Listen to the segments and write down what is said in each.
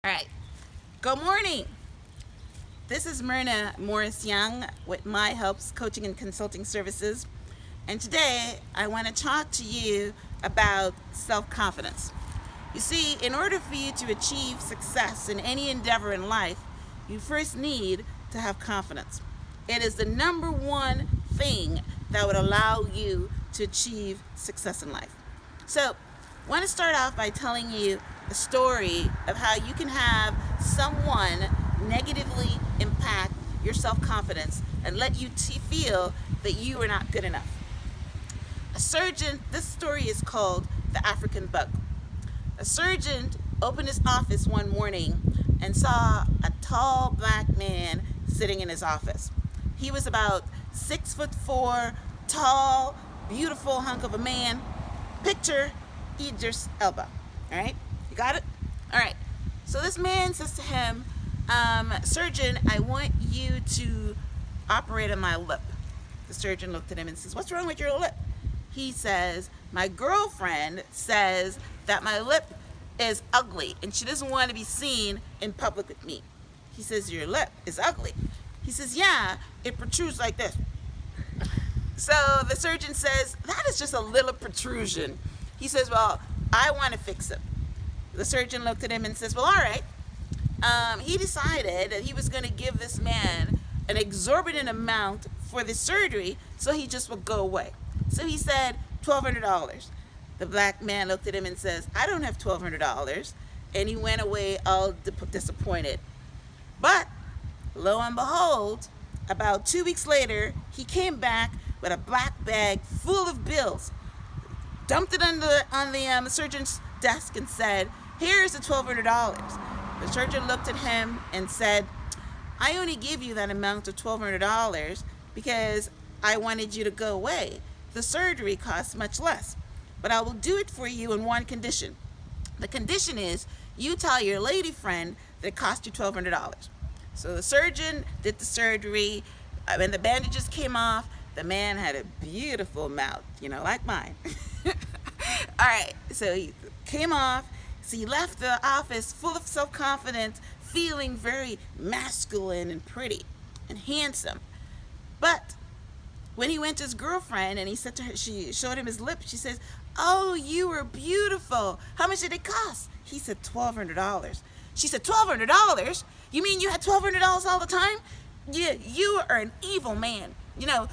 All right. Good morning. This is Myrna Young with My Helps Coaching and Consulting Services. And today I want to talk to you about self-confidence. You see, in order for you to achieve success in any endeavor in life, you first need to have confidence. It is the number one thing that would allow you to achieve success in life. So, I want to start off by telling you a story of how you can have someone negatively impact your self-confidence and let you feel that you are not good enough. A surgeon, this story is called The African Bug. A surgeon opened his office one morning and saw a tall black man sitting in his office. He was about 6'4", tall, beautiful hunk of a man. Picture Idris Elba. All right, you got it? All right. So this man says to him, surgeon, I want you to operate on my lip. The surgeon looked at him and says, what's wrong with your lip? He says, my girlfriend says that my lip is ugly and she doesn't want to be seen in public with me. He says, your lip is ugly. He says, yeah, it protrudes like this. So the surgeon says, that is just a little protrusion. He says, well, I want to fix it. The surgeon looked at him and says, well, all right. He decided that he was going to give this man an exorbitant amount for the surgery so he just would go away. So he said, $1,200. The black man looked at him and says, I don't have $1,200. And he went away all disappointed. But lo and behold, about 2 weeks later, he came back with a black bag full of bills, dumped it on the surgeon's desk and said, here's the $1,200. The surgeon looked at him and said, I only give you that amount of $1,200 because I wanted you to go away. The surgery costs much less, but I will do it for you in one condition. The condition is you tell your lady friend that it cost you $1,200. So the surgeon did the surgery. When the bandages came off, the man had a beautiful mouth, like mine. All right, so he came off. So he left the office full of self-confidence, feeling very masculine and pretty and handsome. But when he went to his girlfriend and he said to her, she showed him his lips, she says, oh, you were beautiful. How much did it cost? He said, $1,200. She said, $1,200? You mean you had $1,200 all the time? Yeah, you are an evil man.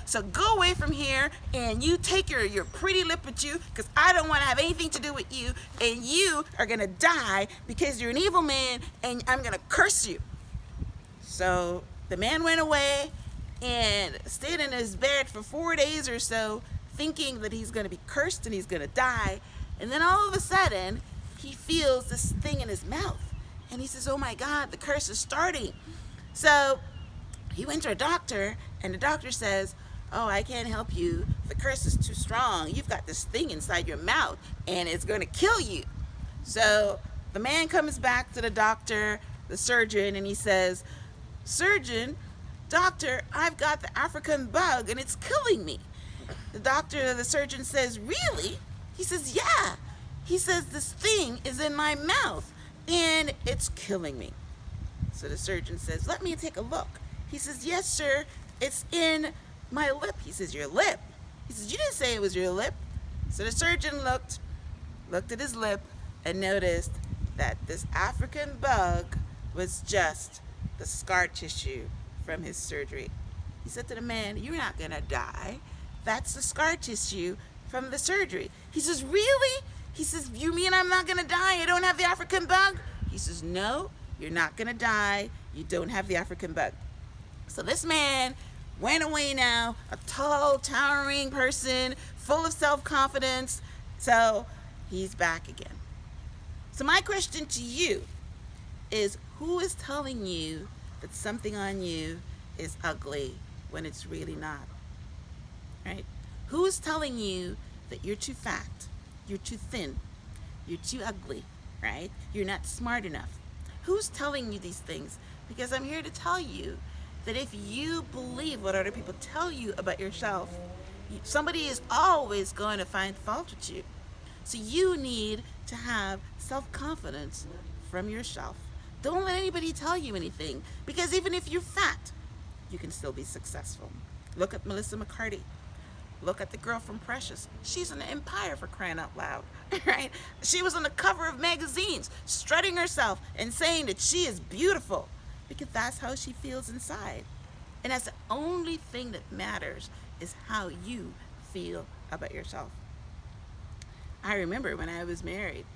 So go away from here and you take your pretty lip with you because I don't want to have anything to do with you and you are going to die because you're an evil man and I'm going to curse you. So the man went away and stayed in his bed for 4 days or so thinking that he's going to be cursed and he's going to die. And then all of a sudden he feels this thing in his mouth and he says, oh my God, the curse is starting. So he went to a doctor and the doctor says, oh, I can't help you. The curse is too strong. You've got this thing inside your mouth and it's going to kill you. So the man comes back to the doctor, the surgeon, and he says, surgeon, doctor, I've got the African bug and it's killing me. The surgeon says, really? He says, yeah. He says, this thing is in my mouth and it's killing me. So the surgeon says, let me take a look. He says, yes, sir, it's in my lip. He says, your lip? He says, you didn't say it was your lip. So the surgeon looked at his lip and noticed that this African bug was just the scar tissue from his surgery. He said to the man, you're not going to die. That's the scar tissue from the surgery. He says, really? He says, you mean I'm not going to die? I don't have the African bug? He says, no, you're not going to die. You don't have the African bug. So this man went away now, a tall, towering person, full of self-confidence. So he's back again. So my question to you is, who is telling you that something on you is ugly when it's really not? Right? Who is telling you that you're too fat, you're too thin, you're too ugly, right? You're not smart enough. Who's telling you these things? Because I'm here to tell you that if you believe what other people tell you about yourself, somebody is always going to find fault with you. So you need to have self-confidence from yourself. Don't let anybody tell you anything, because even if you're fat, you can still be successful. Look at Melissa McCarty. Look at the girl from Precious. She's an empire, for crying out loud, right? She was on the cover of magazines, strutting herself and saying that she is beautiful, because that's how she feels inside. And that's the only thing that matters, is how you feel about yourself. I remember when I was married,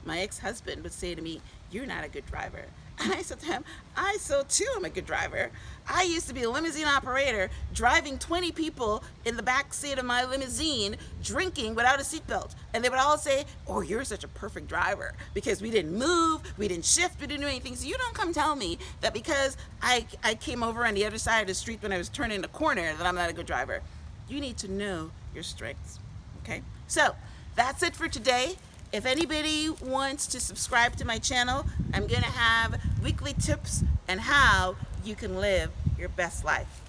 my ex-husband would say to me, "You're not a good driver." And I said to him, "I so too am a good driver. I used to be a limousine operator, driving 20 people in the back seat of my limousine, drinking without a seatbelt. And they would all say, 'Oh, you're such a perfect driver,' because we didn't move, we didn't shift, we didn't do anything. So you don't come tell me that because I came over on the other side of the street when I was turning the corner that I'm not a good driver." You need to know your strengths, okay? So that's it for today. If anybody wants to subscribe to my channel, I'm going to have weekly tips on how you can live your best life.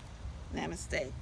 Namaste.